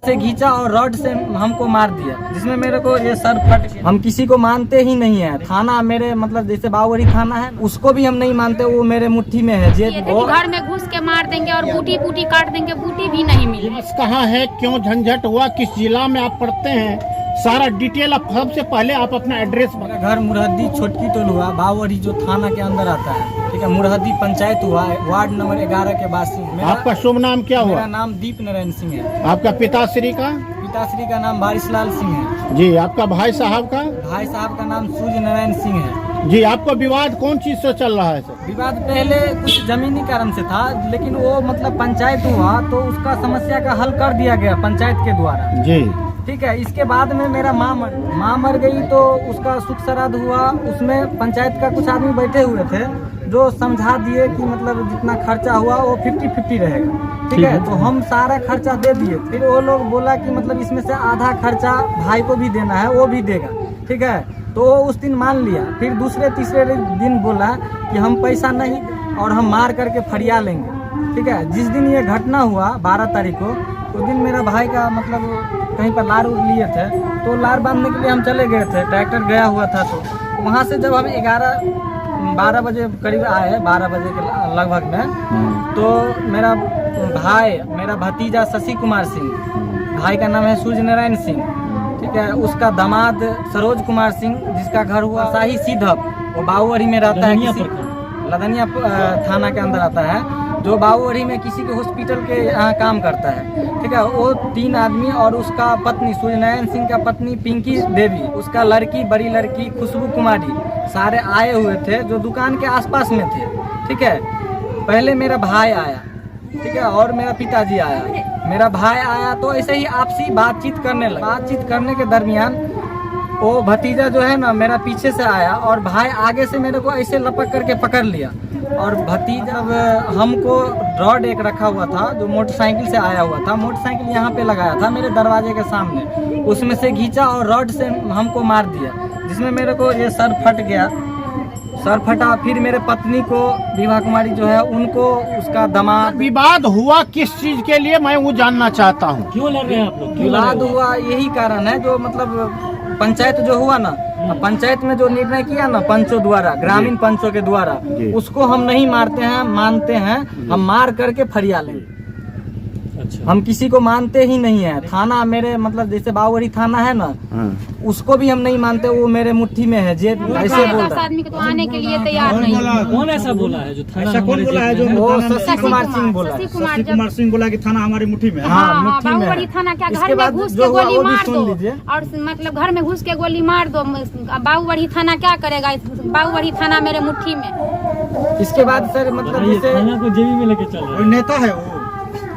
से खींचा और रॉड से हमको मार दिया, जिसमें मेरे को ये सर फट गया। हम किसी को मानते ही नहीं है। थाना मेरे मतलब जैसे बावरी थाना है, उसको भी हम नहीं मानते, वो मेरे मुट्ठी में है। घर में घुस के मार देंगे और बूटी बूटी काट देंगे, बूटी भी नहीं मिली। कहाँ है, क्यों झंझट हुआ, किस जिला में आप पढ़ते हैं, सारा डिटेल आप सबसे पहले आप अपना एड्रेस। मेरा घर मुरहद्दी छोटकी टोल हुआ, बावरी जो थाना के अंदर आता है, ठीक है। मुरहद्दी पंचायत हुआ, वार्ड नंबर 11 के वासी। आपका शुभ नाम क्या हुआ? मेरा नाम दीप नारायण सिंह है। आपका पिताश्री का? पिताश्री का नाम वारिसलाल सिंह है जी। आपका भाई साहब का? भाई साहब का नाम सूर्य नारायण सिंह है जी। आपका विवाद कौन चीज से चल रहा है सर? विवाद पहले कुछ जमीनी कारण से था, लेकिन वो मतलब पंचायत हुआ तो उसका समस्या का हल कर दिया गया पंचायत के द्वारा जी, ठीक है। इसके बाद में मेरा माँ मर गई तो उसका सुख श्राद्ध हुआ। उसमें पंचायत का कुछ आदमी बैठे हुए थे जो समझा दिए कि मतलब जितना खर्चा हुआ वो 50-50 रहेगा, ठीक है। तो हम सारा खर्चा दे दिए। फिर वो लोग बोला कि मतलब इसमें से आधा खर्चा भाई को भी देना है, वो भी देगा, ठीक है। तो वो उस दिन मान लिया। फिर दूसरे तीसरे दिन बोला कि हम पैसा नहीं और हम मार करके फरिया लेंगे, ठीक है। जिस दिन ये घटना हुआ 12 तारीख को, उस दिन मेरा भाई का मतलब कहीं पर लार लिए थे, तो लार बांधने के लिए हम चले गए थे, ट्रैक्टर गया हुआ था। तो वहाँ से जब हम 12 बजे करीब आए, 12 बजे के लगभग में, तो मेरा भतीजा शशि कुमार सिंह, भाई का नाम है सूर्य नारायण सिंह, ठीक है। उसका दामाद सरोज कुमार सिंह, जिसका घर हुआ शाही सीधप, वो बावरी में रहता है, लदनिया थाना के अंदर आता है, जो बावरी में किसी के हॉस्पिटल के यहाँ काम करता है, ठीक है। वो 3 आदमी और उसका पत्नी सूर्य नारायण सिंह का पत्नी पिंकी देवी, उसका लड़की बड़ी लड़की खुशबू कुमारी, सारे आए हुए थे जो दुकान के आसपास में थे, ठीक है। पहले मेरा भाई आया, ठीक है, और मेरा पिताजी आया। मेरा भाई आया तो ऐसे ही आपसी बातचीत करने लगा। बातचीत करने के दरमियान वो भतीजा जो है ना मेरा पीछे से आया और भाई आगे से मेरे को ऐसे लपक करके पकड़ लिया। और भतीजा हमको रॉड एक रखा हुआ था जो मोटरसाइकिल से आया हुआ था, मोटरसाइकिल यहाँ पे लगाया था मेरे दरवाजे के सामने, उसमें से खींचा और रॉड से हमको मार दिया, जिसमें मेरे को ये सर फट गया, सर फटा। फिर मेरे पत्नी को विभा कुमारी जो है उनको उसका दामाद। विवाद हुआ किस चीज के लिए, मैं वो जानना चाहता हूँ। क्यों लड़ रहे हैं आप लोग? विवाद हुआ यही कारण है, जो मतलब पंचायत जो हुआ ना, पंचायत में जो निर्णय किया ना पंचों द्वारा, ग्रामीण पंचों के द्वारा, उसको हम नहीं मारते हैं, मानते हैं, हम मार करके फरिया लेंगे। अच्छा। हम किसी को मानते ही नहीं है। थाना मेरे मतलब जैसे बावरी थाना है ना, उसको भी हम नहीं मानते, वो मेरे मुट्ठी में है। जे ऐसे बोल रहा है। आदमी को तो आने के लिए तैयार नहीं। कौन ऐसा बोला है जो थाना? ऐसा कौन बोला है जो? वो शशि कुमार सिंह बोला। शशि कुमार सिंह बोला कि थाना हमारी मुट्ठी में है। हाँ, मुट्ठी में बावरी थाना क्या इसके घर बाद में घुस जो के हुआ गोली वो भी मार सुन दो, लीजिए। और मतलब घर में घुस के गोली मार दो। बावरी थाना क्या करेगा? बावरी थाना मेरे मुट्ठी में। इसके बाद सर मतलब जैसे थाना को जेबी में लेके चल रहा है। नेता है वो,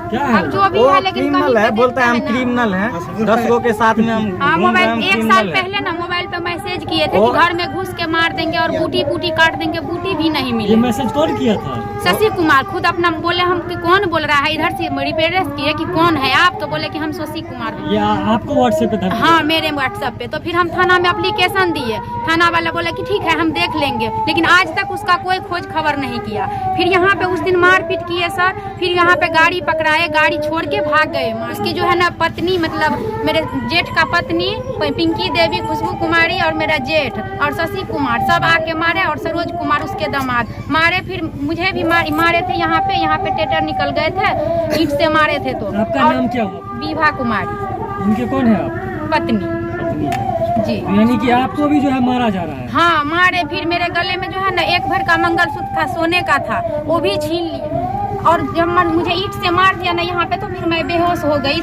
क्या है? अब जो भी वो है, लेकिन क्रिमिनल है, बोलता है हम क्रिमिनल हैं, 10 लोगों के साथ में हम हाँ, घूम रहे हैं, मोबाइल हम 1 साल क्रिमिनल हैं। पहले ना मोबाइल पे मैसेज किए थे कि घर में घुस के मार देंगे और बूटी बूटी काट देंगे, बूटी भी नहीं ये मिली। मैसेज कौन किया था? शशि कुमार खुद अपना बोले, हम कि कौन बोल रहा है, इधर से रिपेयर्स किए कि कौन है आप, तो बोले कि हम शशि कुमार हैं। ये आपको व्हाट्सएप पे था? हाँ, मेरे व्हाट्सएप पे। तो फिर हम थाना में एप्लीकेशन दिए, थाना वाला बोला कि ठीक है हम देख लेंगे, लेकिन आज तक उसका कोई खोज खबर नहीं किया। फिर यहाँ पे उस दिन मारपीट किए सर, फिर यहाँ पे गाड़ी पकड़ाए, गाड़ी छोड़ के भाग गए। उसकी जो है ना पत्नी, मतलब मेरे जेठ का पत्नी पिंकी देवी, खुशबू कुमारी और मेरा जेठ और शशि कुमार सब आके मारे, और सरोज कुमार उसके दामाद मारे। फिर मुझे भी मारे थे यहाँ पे टेटर निकल गए थे, ईंट से मारे थे। तो आपका नाम क्या हुआ? विभा कुमारी। उनके कौन है आप? पत्नी पत्नी है। जी। यानी कि आपको भी जो है मारा जा रहा है? हाँ, मारे। फिर मेरे गले में जो है ना 1 भर का मंगलसूत्र था, सोने का था, वो भी छीन लिए। और जब मुझे ईंट से मार दिया ना यहाँ पे, तो फिर मैं बेहोश हो गई।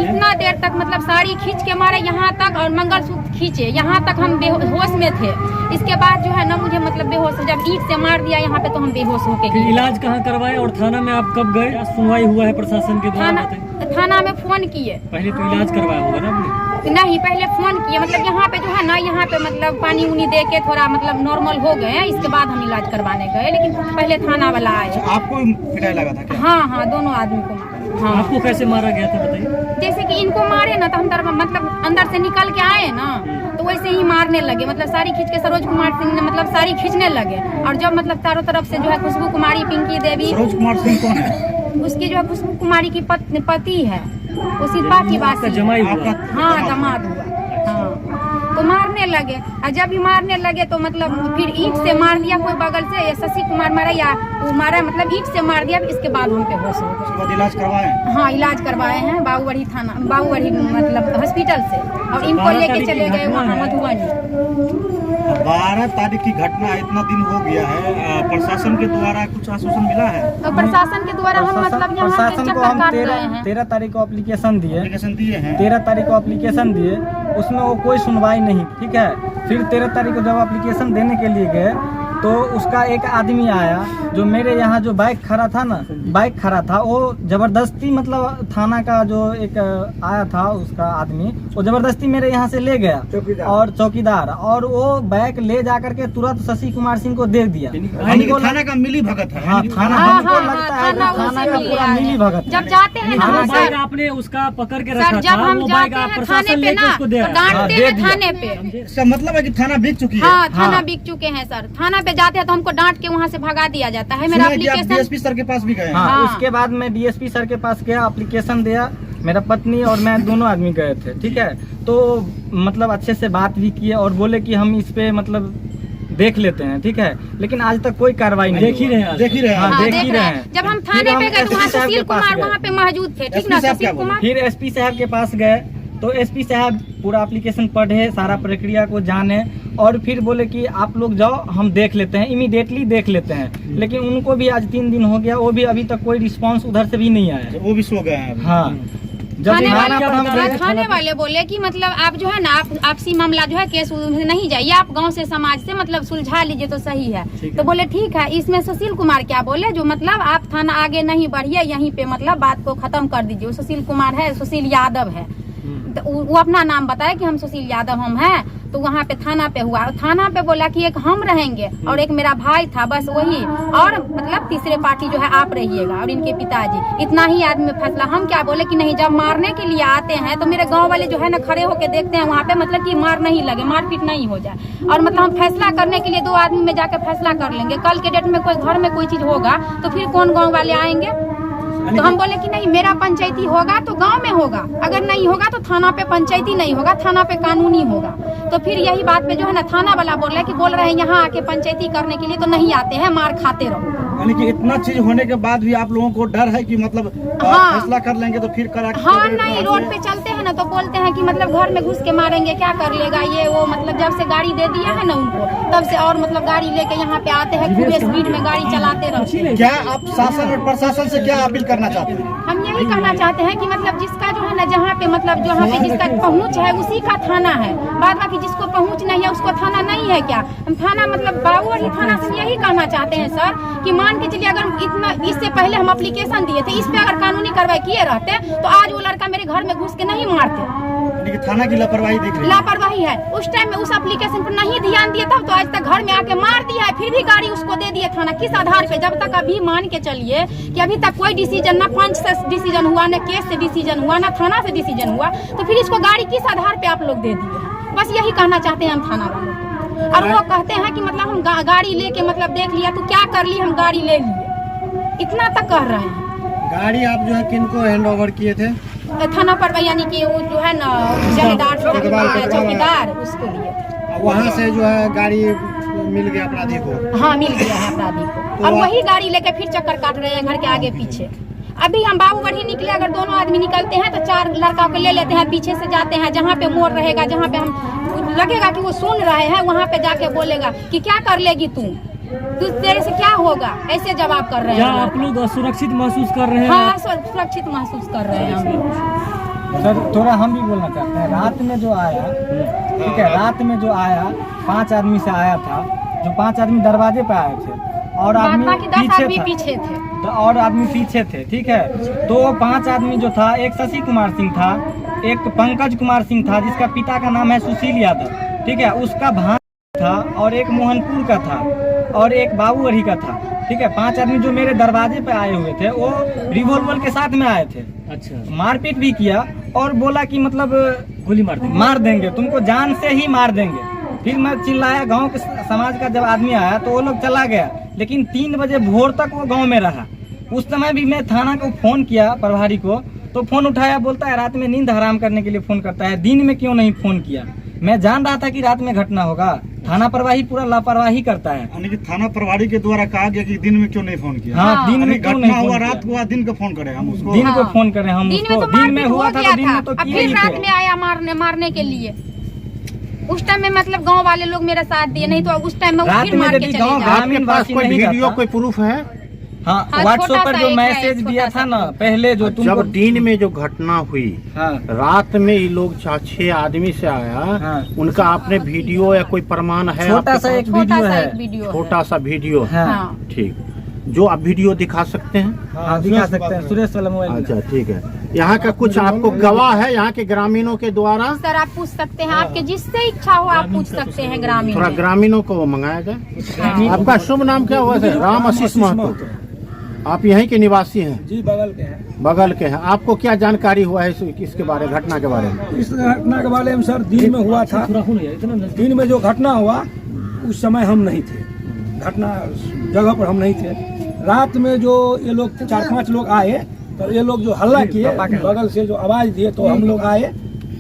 इतना देर तक मतलब साड़ी खींच के मारे यहाँ तक, और मंगलसूत्र खींचे यहाँ तक, हम बेहोश में थे। इसके बाद जो है ना मुझे मतलब बेहोश, जब ईंट से मार दिया यहाँ पे तो हम बेहोश हो गए। इलाज कहाँ करवाए और थाना में आप कब गए? सुनवाई हुआ है प्रशासन के द्वारा? थाना में फोन किए। पहले तो इलाज करवाया होगा ना आपने? नहीं, पहले फोन किए, मतलब यहाँ पे जो है ना, यहाँ पे मतलब पानी उनी दे के थोड़ा मतलब नॉर्मल हो गए हैं। इसके बाद हम इलाज करवाने गए, लेकिन पहले थाना वाला आए। आपको पिटाई लगा था क्या? हाँ, दोनों आदमी को मारा। हाँ। आपको कैसे मारा गया था बताइए? जैसे कि इनको मारे ना, तो हम मतलब अंदर से निकल के आए ना, तो वैसे ही मारने लगे। मतलब साड़ी खींच के सरोज कुमार सिंह ने मतलब साड़ी खींचने लगे, और जब मतलब चारों तरफ से जो है खुशबू कुमारी, पिंकी देवी। सरोज कुमार सिंह कौन है? उसकी जो है खुशबू कुमारी की पति है। वो सिर्फ की बात आपका जमाई हुआ? हाँ दामाद हुआ। हाँ तो मारने लगे, और जब भी मारने लगे तो मतलब फिर ईंट से मार दिया कोई बगल से, ये शशि कुमार मारा या वो मारा, मतलब ईंट से मार दिया। इसके बाद हम पे होश हो गए। इलाज करवाए? हाँ इलाज करवाए हैं बाबूगढ़ी थाना, बाबूगढ़ी मतलब हॉस्पिटल से, और इनको लेके चले गए वहाँ मधुबनी। 12 तारीख की घटना है, इतना दिन हो गया है, प्रशासन के द्वारा कुछ आश्वासन मिला है? और प्रशासन के द्वारा हम मतलब यहाँ पे प्रशासन को चक्कर हम काट रहे हैं। 13 तारीख को एप्लीकेशन दिए, एप्लीकेशन दिए हैं? 13 तारीख को एप्लीकेशन दिए, उसमें वो कोई सुनवाई नहीं, ठीक है। फिर 13 तारीख को जब एप्लीकेशन देने के लिए गए तो उसका एक आदमी आया जो मेरे यहाँ जो बाइक खड़ा था ना, बाइक खड़ा था, वो जबरदस्ती मतलब थाना का जो एक आया था उसका आदमी, वो जबरदस्ती मेरे यहाँ से ले गया, और चौकीदार, और वो बाइक ले जाकर के तुरंत शशि कुमार सिंह को दे दिया। हमको थाना का मिली भगत है? हाँ थाना, हमको लगता है थाना थाना का उसी पूरा में मिली भगत है। जब जाते हैं ना वो सर, बाइक आपने उसका पकड़ के सर रखा जब था, हम वो जाते बाइक हैं आप थाने प्रशासन पे लेके ना उसको दे तो रहा है। डांटते दे हैं दिया। थाने पे। इसका मतलब है कि थाना बिक चुकी है? हाँ थाना हाँ। बिक चुके हैं सर, थाना पे जाते हैं तो हमको डांट के वहाँ से भगा दिया जाता है। मेरा सुना कि आप एप्लीकेशन डीएसपी सर के पास भी गए हैं? हाँ, हाँ। उसके बाद मैं डीएसपी सर के पास गया, एप्लीकेशन दिया, मेरा पत्नी और मैं दोनों आदमी गए थे, ठीक है। तो मतलब अच्छे से बात भी किए और बोले कि हम इस पे मतलब देख लेते हैं, ठीक है, लेकिन आज तक कोई कार्रवाई नहीं देख ही हुआ। रहे हैं आज। देख ही रहे हैं? हाँ, देख ही रहे हैं। जब हम फिर थाने हम पे गए तो वहाँ SP साहब सुशील के पास कुमार गए। वहाँ पे मौजूद थे, ठीक SP ना साहब क्या सुशील बोले? कुमार। फिर एसपी साहब के पास गए तो एसपी साहब पूरा एप्लीकेशन पढ़े, सारा प्रक्रिया को जाने, और फिर बोले कि आप लोग जाओ, हम देख लेते हैं, इमीडिएटली देख लेते हैं। लेकिन उनको भी आज 3 दिन हो गया, वो भी अभी तक कोई रिस्पांस उधर से भी नहीं आया है। वो भी सो गए हैं अभी? हाँ, जब थाने थाना वाले पर हम गए, थाने वाले बोले कि मतलब आप जो है ना, आप आपसी मामला जो है केस में नहीं जाइए, आप गांव से समाज से मतलब सुलझा लीजिए तो सही है। तो बोले ठीक है। इसमें सुशील कुमार क्या बोले, जो मतलब आप थाना आगे नहीं बढ़िए, यहीं पे मतलब बात को खत्म कर दीजिए। वो सुशील कुमार है, सुशील यादव है, तो वो अपना नाम बताया कि हम सुशील यादव हम हैं। तो वहाँ पे थाना पे हुआ, थाना पे बोला कि एक हम रहेंगे और एक मेरा भाई था, बस वही, और मतलब तीसरे पार्टी जो है आप रहिएगा और इनके पिताजी, इतना ही आदमी में फैसला। हम क्या बोले कि नहीं, जब मारने के लिए आते हैं तो मेरे गांव वाले जो है ना खड़े होके देखते हैं वहाँ पे, मतलब कि मार नहीं लगे, मारपीट नहीं हो जाए, और मतलब हम फैसला करने के लिए 2 आदमी में जाके फैसला कर लेंगे। कल के डेट में कोई घर में कोई चीज होगा तो फिर कौन गाँव वाले आएंगे? तो हम बोले कि नहीं, मेरा पंचायती होगा तो गांव में होगा, अगर नहीं होगा तो थाना पे पंचायती नहीं होगा, थाना पे कानूनी होगा। तो फिर यही बात पे जो है ना थाना वाला बोल रहे हैं यहाँ आके पंचायती करने के लिए तो नहीं आते हैं, मार खाते रहो। यानी कि इतना चीज होने के बाद भी आप लोगों को डर है कि मतलब हाँ। फैसला कर लेंगे तो फिर करा हाँ नहीं, रोड पे चलते हैं ना तो बोलते हैं कि मतलब घर में घुस के मारेंगे, क्या कर लेगा ये वो। मतलब जब से गाड़ी दे दिया है ना उनको, तब से और मतलब गाड़ी लेके यहाँ पे आते हैं, खूब स्पीड में गाड़ी चलाते रहते हैं। क्या आप शासन और प्रशासन से क्या अपील करना चाहते हैं? हम यही कहना चाहते हैं कि मतलब जिसका जो है ना, जहाँ पे मतलब जहाँ पे जिसका पहुँच है उसी का थाना है, बाद बाकी जिसको पहुँच नहीं है उसको थाना नहीं है क्या? हम थाना मतलब बाबूगढ़ी थाना से यही कहना चाहते हैं सर कि मान के चलिए अगर इतना, इससे पहले हम एप्लीकेशन दिए थे, इस पे अगर कानूनी कार्रवाई किए रहते तो आज वो लड़का मेरे घर में घुस के नहीं मारते। यानी कि थाना की लापरवाही दिख रही है? लापरवाही है, उस टाइम में उस एप्लीकेशन पर नहीं ध्यान दिए तब तो आज तक घर में आके मार दिया है, फिर भी गाड़ी उसको दे दिए थाना। किस आधार पे? जब तक अभी मान के चलिए कि अभी तक कोई डिसीजन, ना पंच से डिसीजन हुआ, ना केस से डिसीजन हुआ, ना थाना से डिसीजन हुआ, तो फिर इसको गाड़ी किस आधार पे आप लोग दे दिए? बस यही कहना चाहते हैं हम थाना वालों को। और वो कहते हैं कि मतलब हम गाड़ी लेके मतलब देख लिया तो क्या कर ली, हम गाड़ी ले लिए, इतना तक कह रहे हैं। गाड़ी आप जो है किनको हैंड ओवर किए थे? थाना पर, यानी कि वो जो है ना जमींदार चौकीदार, उसको लिए थे। वहाँ से जो है गाड़ी मिल गया अपराधी को? हाँ मिल गया है अपराधी को, और वही गाड़ी लेके फिर चक्कर काट रहे हैं घर के आगे पीछे। अभी हम बाबूगढ़ी निकले, अगर दोनों आदमी निकलते हैं तो 4 लड़का को ले लेते हैं, पीछे से जाते हैं, जहाँ पे मोड़ रहेगा, जहाँ पे हम लगेगा कि वो सुन रहे हैं, वहाँ पे जाके बोलेगा कि क्या कर लेगी तू तेरे से क्या होगा, ऐसे जवाब कर रहे हैं। क्या आप लोग सुरक्षित महसूस कर रहे हैं? हाँ सुरक्षित महसूस कर रहे हैं हम लोग। सर थोड़ा हम भी बोलना चाहते हैं। रात में जो आया, ठीक है, रात में जो आया 5 आदमी से आया था, जो 5 आदमी दरवाजे पे आए थे और आदमी बाकी 10 आदमी पीछे थे, और आदमी पीछे थे, ठीक है। तो 5 आदमी जो था, एक शशि कुमार सिंह था, एक पंकज कुमार सिंह था जिसका पिता का नाम है सुशील यादव, ठीक है, उसका भाई था, और एक मोहनपुर का था, और एक बाबूगढ़ी का था, ठीक है। 5 आदमी जो मेरे दरवाजे पे आए हुए थे वो रिवॉल्वर के साथ में आए थे। अच्छा, मारपीट भी किया और बोला कि मतलब गोली मार देंगे तुमको जान से ही मार देंगे। फिर मैं चिल्लाया, गांव के समाज का जब आदमी आया तो वो लोग चला गया, लेकिन 3 बजे भोर तक वो गांव में रहा। उस समय भी मैं थाना को फोन किया प्रभारी को, तो फोन उठाया, बोलता है रात में नींद हराम करने के लिए फोन करता है, दिन में क्यों नहीं फोन किया। मैं जान रहा था कि रात में घटना होगा। थाना प्रभारी पूरा लापरवाही करता है। यानी कि थाना प्रभारी के द्वारा कहा गया कि दिन में क्यों नहीं फोन किया। हाँ, दिन में क्यों नहीं घटना हुआ फोन रात को, दिन को फोन करें हम उसको। दिन को फोन करें हम दिन में उसको। तो दिन में मारपीट हुआ हो था गया तो दिन था, में तो अब किए फिर ही रात थे। में आया मारने के लिए। उस टाइम में मतलब गांव वाले लोग मेरा साथ दिए, नहीं तो उस टाइम में वो रात फिर में मार के यदि चले गाँव जाते। ग्रामीण पास वासी कोई नहीं वीडियो रहता। कोई प्रूफ है? हाँ, हाँ, व्हाट्सएप छोटा पर सा जो एक है, मैसेज दिया छोटा था ना पहले, जो तुमको जब दिन में जो घटना हुई, हाँ रात में ये लोग 6 आदमी से आया, हाँ। उनका आपने वीडियो या कोई प्रमाण है? छोटा आपके सा पास? एक वीडियो है। छोटा सा वीडियो है। हाँ हाँ। ठीक, जो आप वीडियो दिखा सकते हैं? हाँ, दिखा सकते हैं, सुरेश वाला मोबाइल में। अच्छा ठीक है। यहाँ का कुछ आपको गवाह है यहाँ के ग्रामीणों के द्वारा? सर आप पूछ सकते हैं, आपके जिससे इच्छा हो आप पूछ सकते हैं ग्रामीण थोड़ा में। ग्रामीणों को मंगाया जाए। हाँ। आपका शुभ नाम क्या हुआ सर? राम आशीष महतो। आप यहीं के निवासी हैं? जी बगल के हैं। बगल के हैं। आपको क्या जानकारी हुआ है इसके बारे, घटना के बारे में? इस घटना के बारे में सर दिन में हुआ था। दिन में जो घटना हुआ उस समय हम नहीं थे, घटना जगह पर हम नहीं थे। रात में जो ये लोग 4-5 लोग आए, तो ये लोग जो हल्ला किए, बगल से जो आवाज दिए, तो हम लोग आए,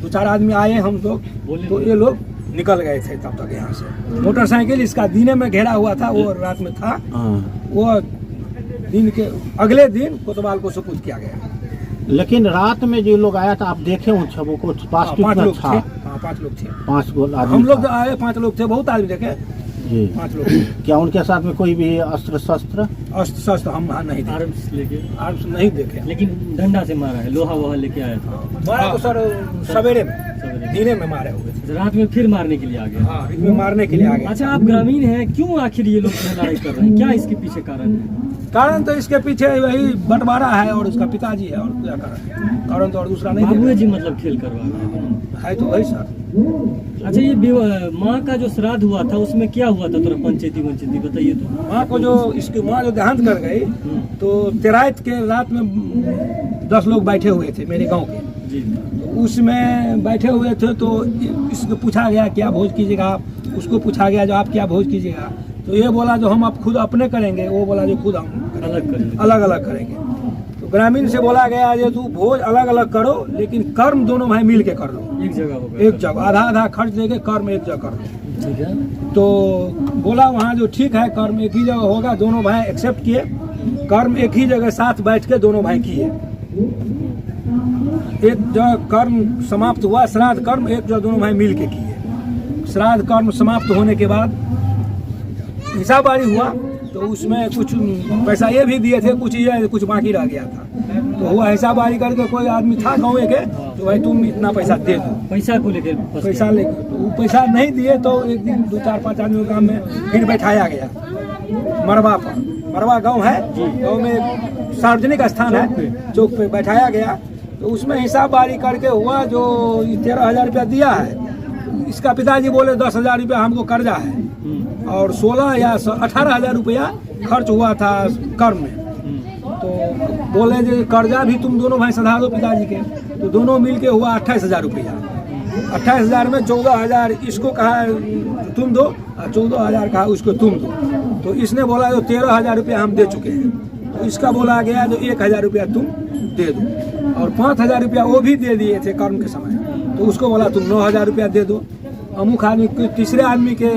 2-4 आदमी आए हम लोग, तो ये लोग निकल गए थे तब तक यहाँ से। मोटरसाइकिल इसका दिने में घेरा हुआ था, वो रात में था। वो दिन के अगले दिन कोतवाल को सुपुर्द किया गया। लेकिन रात में जो लोग आया था, आप देखे उन छबों को? 5 लोग थे। हाँ 5 लोग थे। 5 आदमी हम लोग था। आए 5 लोग थे, बहुत आदमी देखे। जी 5 लोग। क्या उनके साथ में कोई भी अस्त्र शस्त्र? अस्त्र शस्त्र हम वहाँ नहीं देखे, आर्म्स लेके, आर्म्स नहीं देखे। लेकिन डंडा से मारा है, लोहा वोहा लेके आया था। मारा तो सर सवेरे में, दिने में मारे हुए थे। रात में फिर मारने के लिए आ गए। हाँ, इसमें मारने के लिए आ गए। अच्छा, आप ग्रामीण हैं, क्यों आखिर ये लोग लड़ाई कर रहे हैं? क्या इसके पीछे कारण है? कारण तो इसके पीछे वही बंटवारा है और उसका पिताजी है, और क्या कारण तो और दूसरा नहीं बाबू है। जी मतलब खेल करवा रहे हैं। है तो वही सर। अच्छा, ये माँ का जो श्राद्ध हुआ था उसमें क्या हुआ था? थोड़ा पंचायती बताइए तो। माँ को जो इसकी माँ जो देहांत कर गई, तो तेराइत के रात में 10 लोग बैठे हुए थे मेरे गांव के। जी। उसमें बैठे हुए थे, तो इसको पूछा गया क्या भोज कीजिएगा आप, उसको पूछा गया जो आप क्या भोज कीजिएगा, तो ये बोला जो हम आप खुद अपने करेंगे, वो बोला जो खुद हम अलग अलग करेंगे। तो ग्रामीण से बोला गया जो तू भोज अलग अलग करो, लेकिन कर्म दोनों भाई मिल के कर लो, एक जगह होगा, एक जगह आधा खर्च देके कर्म एक जगह कर दो। ठीक है। तो बोला वहाँ जो ठीक है कर्म एक ही जगह होगा, दोनों भाई एक्सेप्ट किए, कर्म एक ही जगह साथ बैठ के दोनों भाई किए। एक जगह कर्म समाप्त हुआ, श्राद्ध कर्म एक जगह दोनों भाई मिल के किए। श्राद्ध कर्म समाप्त होने के बाद हिसाबबारी हुआ, तो उसमें कुछ पैसा ये भी दिए थे, कुछ बाकी रह गया था। तो हुआ हिसाबबारी करके, कोई आदमी था गाँव के, तो भाई तुम इतना पैसा दे दो, पैसा को लेकर पैसा लेके। तो वो पैसा नहीं दिए, तो एक दिन 2-4-5 आदमियों के गाँव में फिर बैठाया गया मरवा पर। मरवा गांव है, गाँव में सार्वजनिक स्थान है, चौक पे बैठाया गया। तो उसमें हिसाबबारी करके हुआ जो 13,000 रुपया दिया है, इसका पिताजी बोले 10,000 रुपया हमको कर्जा है, और 16 या 18,000 रुपया खर्च हुआ था कर्म में। तो बोले जो कर्जा भी तुम दोनों भाई सधा दो पिताजी के, तो दोनों मिलके हुआ 28,000 रुपया। 28,000 में 14,000 इसको कहा तुम दो, और 14,000 कहा उसको तुम दो। तो इसने बोला जो 13,000 रुपया हम दे चुके हैं, तो इसका बोला गया जो 1,000 रुपया तुम दे दो, और 5,000 रुपया वो भी दे दिए थे कर्म के समय। तो उसको बोला तुम 9,000 रुपया दे दो। अमुक आदमी तीसरे आदमी के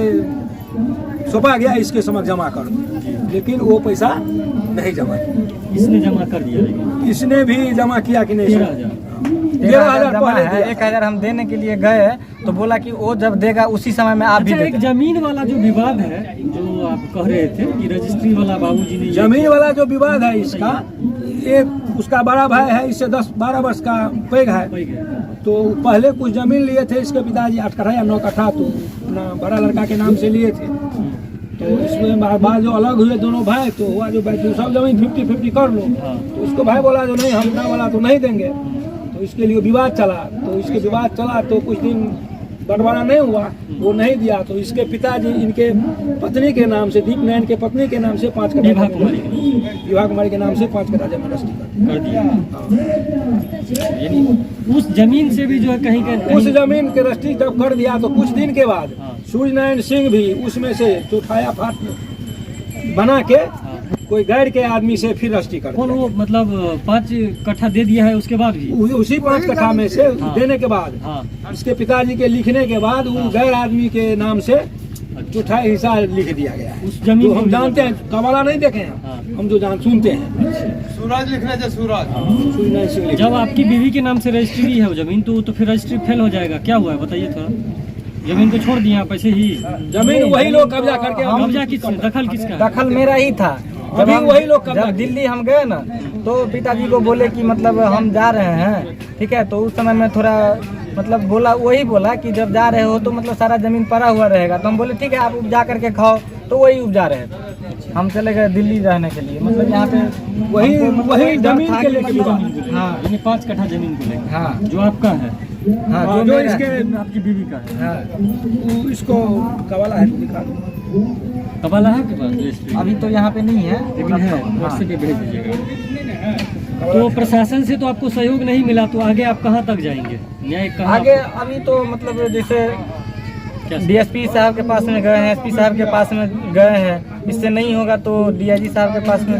सौंपा गया, इसके समझ जमा कर दो, लेकिन वो पैसा नहीं जमा किया। इसने जमा कर दिया, लेकिन इसने भी जमा किया कि नहीं? 13,000 जमा है। 1,000 हम देने के लिए गए, तो बोला कि वो जब देगा उसी समय में आप भी अच्छा, देगा। एक जमीन वाला जो विवाद है, जो आप कह रहे थे कि रजिस्ट्री वाला बाबूजी ने जमीन वाला जो विवाद है इसका, एक उसका बड़ा भाई है, इससे 10-12 वर्ष का पैग है। तो पहले कुछ जमीन लिए थे इसके पिताजी, 8 कट्ठा या 9 कट्ठा, तो अपना बड़ा लड़का के नाम से लिए थे। तो इसमें बाद जो अलग हुए दोनों भाई, तो हुआ जो बैठे सब जमीन 50-50 कर लो। तो उसको भाई बोला जो नहीं हम ना बोला तो नहीं देंगे। तो इसके लिए विवाद चला, तो इसके विवाद चला तो कुछ दिन बंटवारा नहीं हुआ, वो नहीं दिया। तो इसके पिताजी इनके पत्नी के नाम से, दीप नारायण के पत्नी के नाम से 5 कट्ठा विवाह कुमारी के नाम से 5 कट्ठा जमीन रजिस्ट्री कर दिया। यानी उस जमीन से भी जो है कहीं उस जमीन के रजिस्ट्री जब कर दिया, तो कुछ दिन के बाद सूर्य नारायण सिंह भी उसमें से चौथाया फाट बना के कोई गैर के आदमी से फिर रजिस्ट्री कर कौन दिया। वो मतलब 5 कट्ठा दे दिया है उसके बाद भी? उसी 5 कट्ठा में से हाँ। देने के बाद हाँ। उसके पिताजी के लिखने के बाद वो गैर आदमी के नाम से चौथा हिस्सा लिख दिया गया है। उस जमीन तो हम की- जानते हैं, कवाला नहीं देखे हैं हाँ। हम जो सुनते हैं। सूरज लिखने से सूरज सूर्य सिंह लिखा। जब आपकी बीवी के नाम से रजिस्ट्री है वो जमीन, तो फिर रजिस्ट्री फेल हो जाएगा, क्या हुआ है बताइए थोड़ा। जमीन को छोड़ दिया आप ऐसे ही? जमीन वही लोग कब्जा करके कब्जा किस, दखल किसका है? दखल मेरा ही था। अभी वही लोग कब्जा जब दिल्ली हम गए ना, तो पिताजी को बोले कि मतलब हम जा रहे हैं, ठीक है। तो उस समय में थोड़ा मतलब वही बोला कि जब जा रहे हो तो मतलब सारा जमीन पड़ा हुआ रहेगा। तो हम बोले ठीक है, आप उपजा करके खाओ। तो वही उपजा रहे थे। हम चले गए दिल्ली रहने के लिए, मतलब यहाँ पे वही हमको मतलब वही डर जमीन था के कि लेके मतलब- हाँ यानी 5 कट्ठा जमीन को लेकर, हाँ जो आपका है, हाँ जो मेरा इसके है। आपकी बीवी का है। हाँ वो इसको कवाला है दिखा दो। कबाला है आपके पास रजिस्ट्री? अभी तो यहाँ पे नहीं है, लेकिन है, व्हाट्सएप पे भेज दीजिएगा। तो प्रशासन से तो आपको सहयोग नहीं मिला, तो आगे आप कहाँ तक जाएंगे? न्याय कहाँ? आगे अभी तो मतलब जैसे क्या? डीएसपी साहब के पास में गए हैं, एसपी साहब के पास में गए हैं। इससे नहीं होगा तो डीआईजी साहब के पास में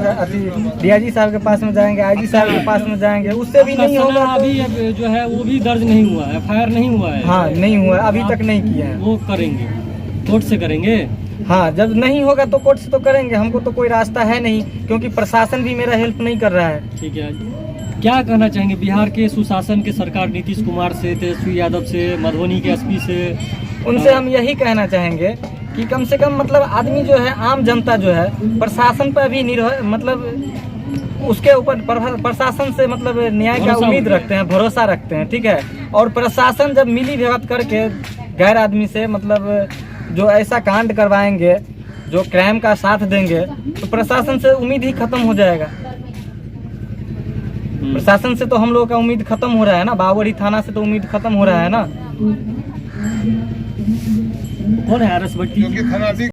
डीआईजी साहब के पास में जाएंगे, आईजी साहब के पास में जाएंगे। उससे भी आपका नहीं होगा सना तो अभी अब जो है वो भी दर्ज नहीं हुआ है, FIR नहीं हुआ है। हाँ नहीं हुआ, अभी तक नहीं किया है। वो करेंगे, कोर्ट से करेंगे। हाँ जब नहीं होगा तो कोर्ट से तो करेंगे। हमको तो कोई रास्ता है नहीं, क्योंकि प्रशासन भी मेरा हेल्प नहीं कर रहा है। ठीक है, क्या कहना चाहेंगे बिहार के सुशासन के सरकार, नीतीश कुमार से, तेजस्वी यादव से, मधुबनी के एसपी से? उनसे हम यही कहना चाहेंगे कि कम से कम मतलब आदमी जो है, आम जनता जो है, प्रशासन पर भी निर्भर, मतलब उसके ऊपर प्रशासन से मतलब न्याय का भरोसा उम्मीद होता है। रखते हैं, भरोसा रखते हैं, ठीक है। और प्रशासन जब मिली भगत करके गैर आदमी से मतलब जो ऐसा कांड करवाएंगे, जो क्राइम का साथ देंगे, तो प्रशासन से उम्मीद ही खत्म हो जाएगा। प्रशासन से तो हम लोगों का उम्मीद खत्म हो रहा है ना, बावरी थाना से तो उम्मीद खत्म हो रहा है ना। कौन है आरएस भट्टी? क्योंकि थाना